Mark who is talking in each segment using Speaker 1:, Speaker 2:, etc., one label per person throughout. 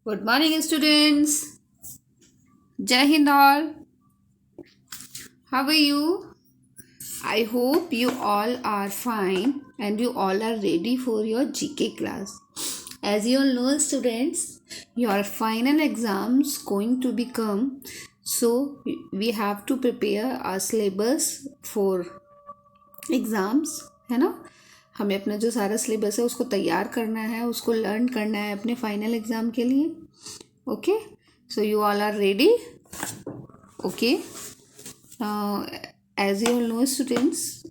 Speaker 1: Good morning, students. Jai Hind all. How are you? I hope you all are fine and you all are ready for your GK class. As you all know, students, your final exams going to become, so we have to prepare our syllabus for exams, है ना। हमें अपना जो सारा syllabus है उसको तैयार करना है, उसको लर्न करना है अपने फाइनल एग्ज़ाम के लिए। Okay, so you all are ready. Okay, as you all know students,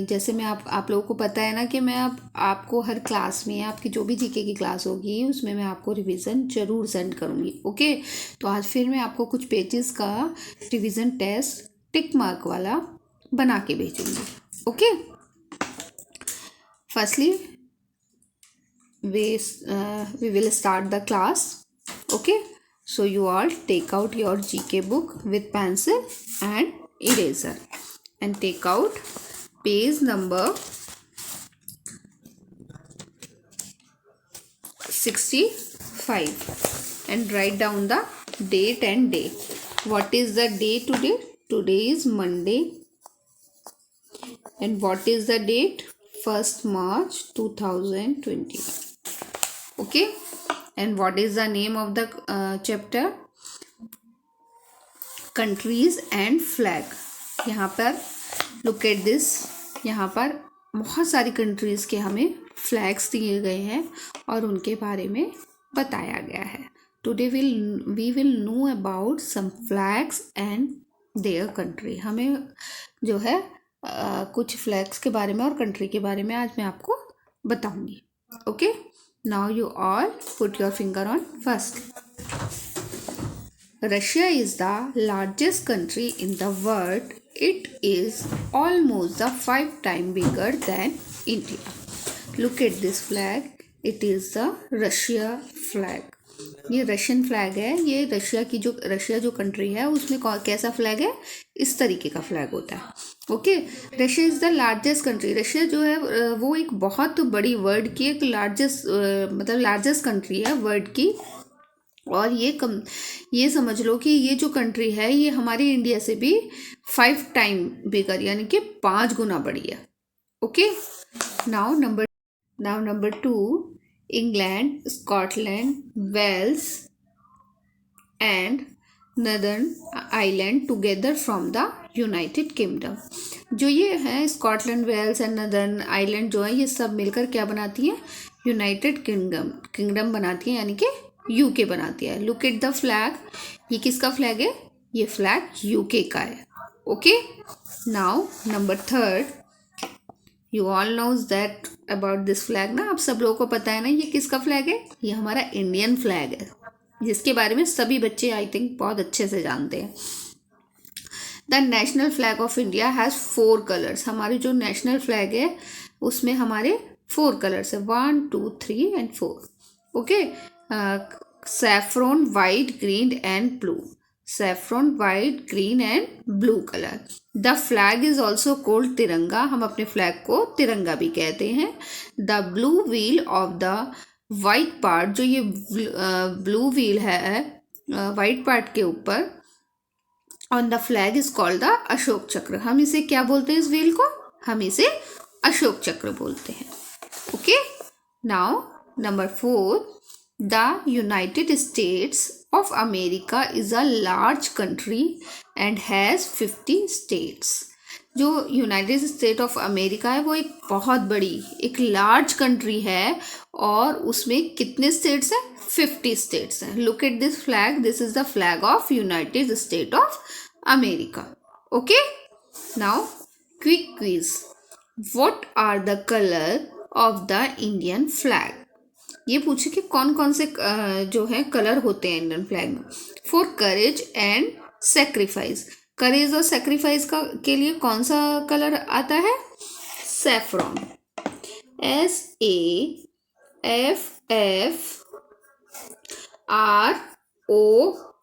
Speaker 1: जैसे मैं आप लोगों को पता है ना कि मैं आपको हर क्लास में आपकी जो भी जीके की क्लास होगी उसमें मैं आपको रिवीजन ज़रूर सेंड करूँगी। ओके, तो आज फिर मैं आपको कुछ पेजेस का रिवीजन टेस्ट टिक मार्क वाला बना के भेजूँगी। Okay, firstly we will start the class. Okay, so you all take out your GK book with pencil and eraser and take out page number 65 and write down the date and day. What is the day today? Today is Monday. And what is the date? 1st March 2021. Okay, and what is the name of the chapter? Countries and flag. यहाँ पर look at this, यहाँ पर बहुत सारी countries के हमें flags दिए गए हैं और उनके बारे में बताया गया है। Today we will know about some flags and their country. हमें जो है कुछ फ्लैग्स के बारे में और कंट्री के बारे में आज मैं आपको बताऊंगी। Okay, now you all put your finger on first. Russia is the largest country in the world. It is almost the 5 times bigger than India. Look at this flag. It is the Russia flag. ये Russian flag है। ये Russia जो country है उसमें कैसा flag है? इस तरीके का फ्लैग होता है। Okay, Russia is the largest country. Russia जो है वो एक बहुत बड़ी वर्ल्ड की एक लार्जेस्ट कंट्री है वर्ल्ड की। और ये समझ लो कि ये जो कंट्री है ये हमारी इंडिया से भी 5 टाइम बिगर यानी कि 5 गुना बड़ी है। Okay, now number 2, England, Scotland, Wales and northern island together from the United Kingdom. जो ये है Scotland, Wales and northern island जो है ये सब मिलकर क्या बनाती है? यूनाइटेड किंगडम बनाती है, यानी कि यूके बनाती है। Look at the flag. ये किसका फ्लैग है? ये फ्लैग यूके का है। Okay, now number 3, you all knows that about this flag ना। आप सब लोगों को पता है ना ये किसका फ्लैग है? ये हमारा इंडियन फ्लैग है, जिसके बारे में सभी बच्चे आई थिंक बहुत अच्छे से जानते हैं। The national flag of India has 4 colours. हमारी जो नेशनल फ्लैग है उसमें हमारे 4 कलर्स है, 1 2 3 and 4। Okay, saffron, white, green and blue. Saffron, white, green and blue color. The flag is also called तिरंगा। हम अपने फ्लैग को तिरंगा भी कहते हैं। The blue wheel of the white part, जो ये ब्लू व्हील है वाइट पार्ट के ऊपर on the flag is called the Ashok चक्र। हम इसे क्या बोलते हैं? इस व्हील को हम इसे अशोक चक्र बोलते हैं। Okay, now number 4, The United States of America is a large country and has 50 states. जो यूनाइटेड स्टेट ऑफ अमेरिका है वो एक बहुत बड़ी एक लार्ज कंट्री है और उसमें कितने स्टेट्स हैं? 50 स्टेट्स हैं। Look at this flag. This is the flag of United State of America. Okay, now quick quiz. What are the colour of the Indian flag? ये पूछे कि कौन कौन से जो है कलर होते हैं इंडियन फ्लैग में। For courage and sacrifice. Courage और सेक्रीफाइस के लिए कौन सा कलर आता है? Saffron,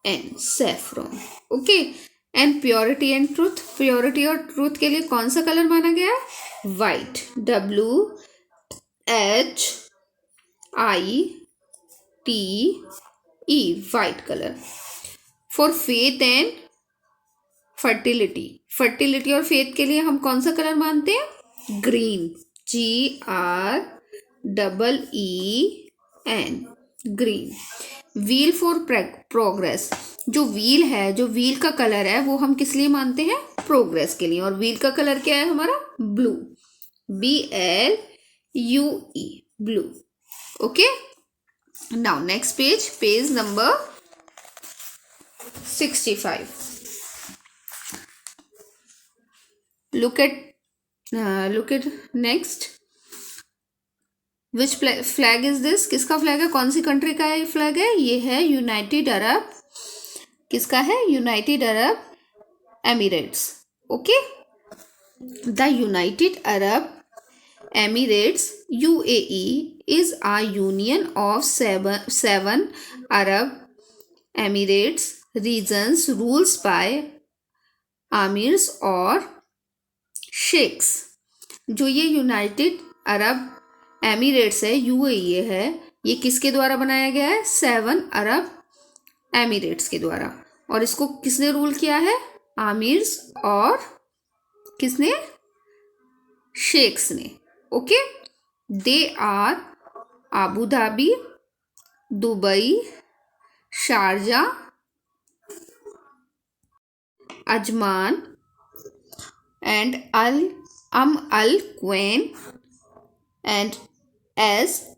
Speaker 1: SAFFRON, saffron. Okay, and purity and truth. Purity और ट्रूथ के लिए कौन सा कलर माना गया है? White, WHITE। E, white color. For faith and fertility, fertility और faith के लिए हम कौन सा कलर मानते हैं? Green, GREEN, green. Wheel for progress, जो व्हील है, जो व्हील का कलर है वो हम किस लिए मानते हैं? प्रोग्रेस के लिए. और व्हील का कलर क्या है हमारा? Blue, BLUE, blue. Okay, now next page, page number 65. Look at next. Which flag is this? किसका फ्लैग है? कौन सी कंट्री का ये फ्लैग है? ये है यूनाइटेड अरब. किसका है? United Arab Emirates. Okay, the United Arab Emirates UAE is a union of seven Arab Emirates regions rules by amirs और शेख्स. जो ये यूनाइटेड अरब एमिरेट्स है, UAE है, ये किसके द्वारा बनाया गया है? 7 अरब एमिरेट्स के द्वारा. और इसको किसने रूल किया है? आमिर्स और किसने? शेख्स ने. Okay, they are Abu Dhabi, Dubai, Sharjah, Ajman and Al Quwain and as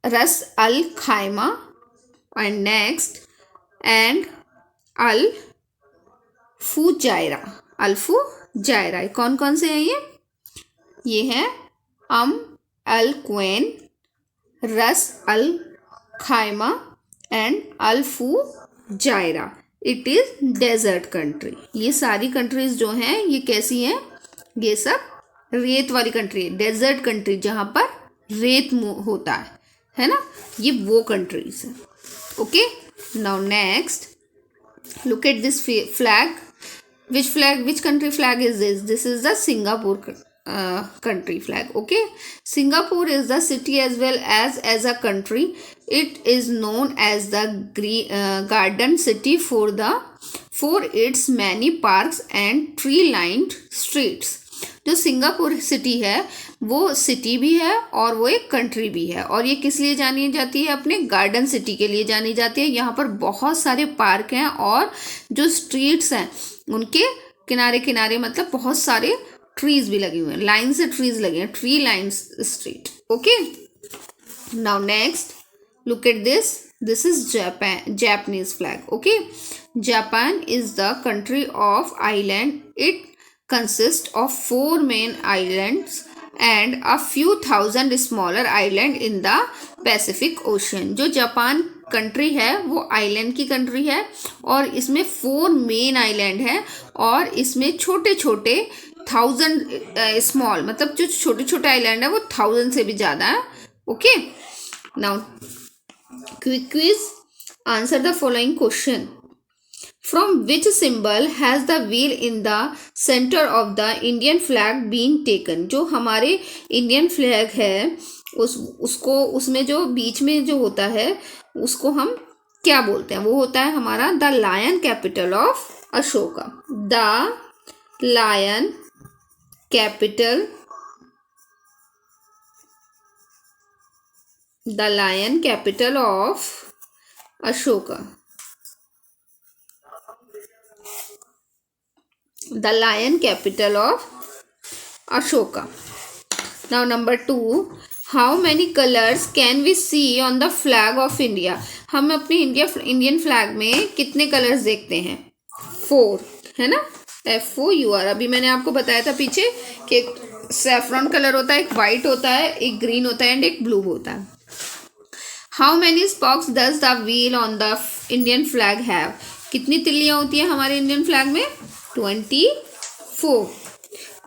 Speaker 1: Ras Al Khaimah and next and Al Fujairah. Al Fujairah कौन कौन से हैं ये हैं Al Quwain, Ras Al Khaimah and Al Fujairah. It is desert country. ये सारी countries जो हैं ये कैसी हैं? ये सब रेत वाली कंट्री है. डेजर्ट कंट्री जहाँ पर रेत होता है ना, ये वो कंट्रीज है. Okay, now next look at this flag. Which country flag is this? This is the Singapore country flag. Okay, Singapore is the city as well as a country. It is known as the garden city for its many parks and tree lined streets. जो Singapore city है वो city भी है और वो एक country भी है. और ये किस लिए जानी जाती है? अपने गार्डन सिटी के लिए जानी जाती है. यहाँ पर बहुत सारे पार्क हैं और जो स्ट्रीट्स हैं उनके किनारे किनारे मतलब बहुत सारे ट्रीज भी लगे हुए हैं. लाइन से ट्रीज लगे हैं. Tree line street. Okay, now next look at this. This is Japanese flag. Okay, Japan is the country of island. It consist of 4 main islands and a few thousand smaller island in the Pacific ocean. जो Japan country है वो island की country है और इसमें 4 main island है और इसमें छोटे छोटे 1000 स्मॉल मतलब जो छोटे छोटे आइलैंड है वो 1000 से भी ज़्यादा है. Okay, now quick quiz. Answer the following question. From which symbol has the wheel in the centre of the Indian flag been taken. जो हमारे इंडियन फ्लैग है उसको उसमें जो बीच में जो होता है उसको हम क्या बोलते हैं? वो होता है हमारा the lion capital of Ashoka. The lion capital of Ashoka. The lion capital of Ashoka. Now number 2, how many colors can we see on the flag of India? हम अपने इंडियन फ्लैग में कितने कलर्स देखते हैं? 4 है ना. FOUR. अभी मैंने आपको बताया था पीछे कि एक सैफरॉन कलर होता है, एक वाइट होता है, एक ग्रीन होता है एंड एक ब्लू होता है. How many spokes does the wheel on the Indian flag have? कितनी तिल्लियाँ होती हैं हमारे इंडियन फ्लैग में? 24.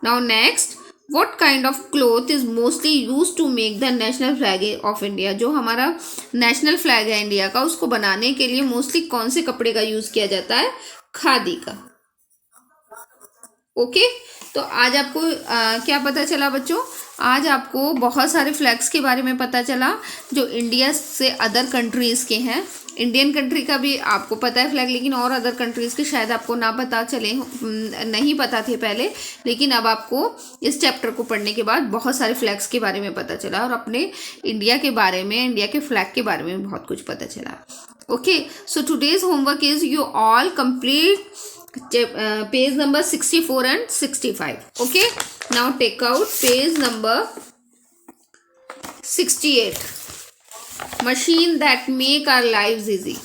Speaker 1: Now next, what kind of cloth is mostly use to make the national flag of India? जो हमारा नेशनल फ्लैग है India का उसको बनाने के लिए मोस्टली कौन से कपड़े का यूज किया जाता है? खादी का. ओके, तो आज आपको क्या पता चला बच्चों? आज आपको बहुत सारे फ्लैग्स के बारे में पता चला जो इंडिया से अदर कंट्रीज़ के हैं. इंडियन कंट्री का भी आपको पता है फ्लैग, लेकिन और अदर कंट्रीज़ के शायद आपको ना पता चले, नहीं पता थे पहले, लेकिन अब आपको इस चैप्टर को पढ़ने के बाद बहुत सारे फ्लैग्स के बारे में पता चला और अपने इंडिया के बारे में, इंडिया के फ्लैग के बारे में बहुत कुछ पता चला. Okay, so today's homework is you all complete page number 64 and 65. Okay, now take out page number 68. machine that make our lives easy.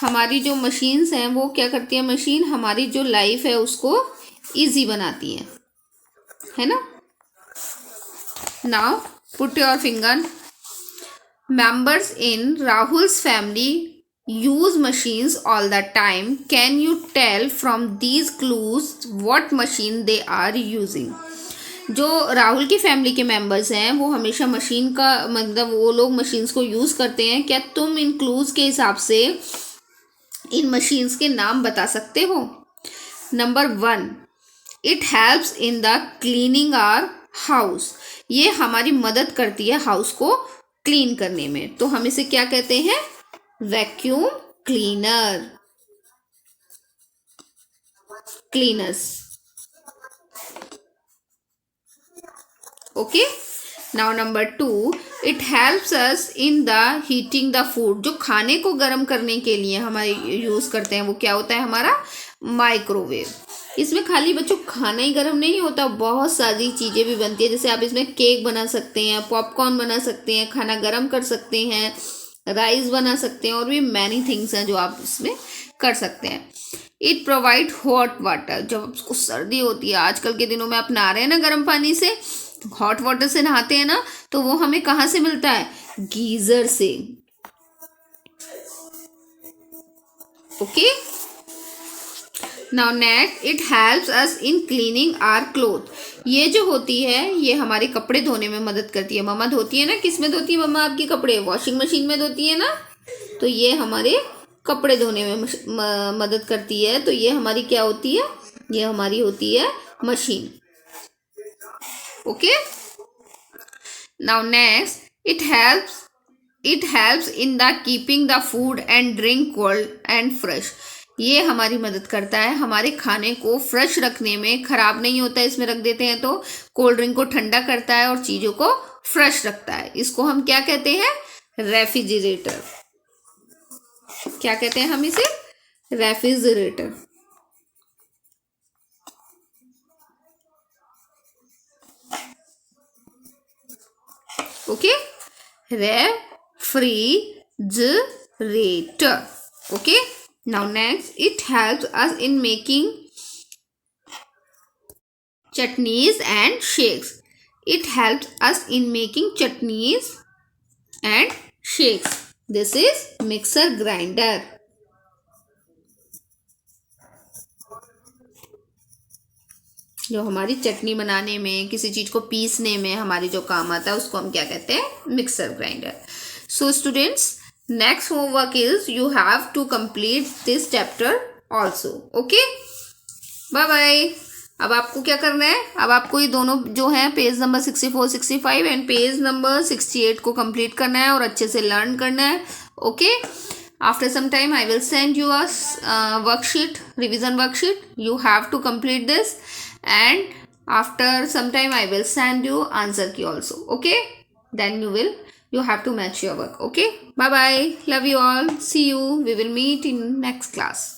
Speaker 1: हमारी जो मशीन्स हैं वो क्या करती है, मशीन हमारी जो लाइफ है उसको इजी बनाती है ना. Now put your finger. Members in Rahul's family use machines all the time. Can you tell from these clues what machine they are using? जो राहुल की फैमिली के मेंबर्स हैं वो हमेशा मशीन का मतलब वो लोग मशीन्स को यूज़ करते हैं. क्या तुम इन क्लूज के हिसाब से इन मशीन्स के नाम बता सकते हो? Number 1, it helps in the cleaning our house. ये हमारी मदद करती है हाउस को क्लीन करने में, तो हम इसे क्या कहते हैं? Vacuum cleaner, cleaners. Okay, now number 2, it helps us in the heating the food. जो खाने को गर्म करने के लिए हमारे यूज़ करते हैं वो क्या होता है? हमारा माइक्रोवेव. इसमें खाली बच्चों खाना ही गर्म नहीं होता, बहुत सारी चीज़ें भी बनती है. जैसे आप इसमें केक बना सकते हैं, पॉपकॉर्न बना सकते हैं, खाना गर्म कर सकते हैं, राइस बना सकते हैं, और भी मैनी थिंग्स हैं जो आप इसमें कर सकते हैं. It provide hot water. जब आपको सर्दी होती है, आजकल के दिनों में आप नहा रहे हैं ना गर्म पानी से, हॉट वाटर से नहाते हैं ना, तो वो हमें कहाँ से मिलता है? गीजर से. Okay, now next, it helps us in cleaning our cloth. ये जो होती है ये हमारे कपड़े धोने में मदद करती है. मम्मा धोती है ना, किस में धोती है मम्मा आपकी कपड़े? वॉशिंग मशीन में धोती है ना, तो ये हमारे कपड़े धोने में मदद करती है. तो ये हमारी क्या होती है? ये हमारी होती है machine. Okay, now next, it helps in the keeping the food and drink cold and fresh. ये हमारी मदद करता है हमारे खाने को फ्रेश रखने में, ख़राब नहीं होता है इसमें रख देते हैं तो. कोल्ड ड्रिंक को ठंडा करता है और चीज़ों को फ्रेश रखता है. इसको हम क्या कहते हैं? रेफ्रिजरेटर. क्या कहते हैं हम इसे? Refrigerator. Okay, refrigerator. Okay, now next, it helps us in making chutneys and shakes. It helps us in making chutneys and shakes. This is mixer grinder. जो हमारी चटनी बनाने में, किसी चीज़ को पीसने में हमारी जो काम आता है उसको हम क्या कहते हैं? Mixer grinder. So students, next homework is you have to complete this chapter also. Okay, bye bye. अब आपको क्या करना है? अब आपको ये दोनों जो हैं page number 64, 65 and page number 68 को कंप्लीट करना है और अच्छे से लर्न करना है. Okay, after some time I will send you a worksheet, revision worksheet. You have to complete this and after some time I will send you answer key also. Okay, then you have to match your work. Okay, bye bye, love you all, see you, we will meet in next class.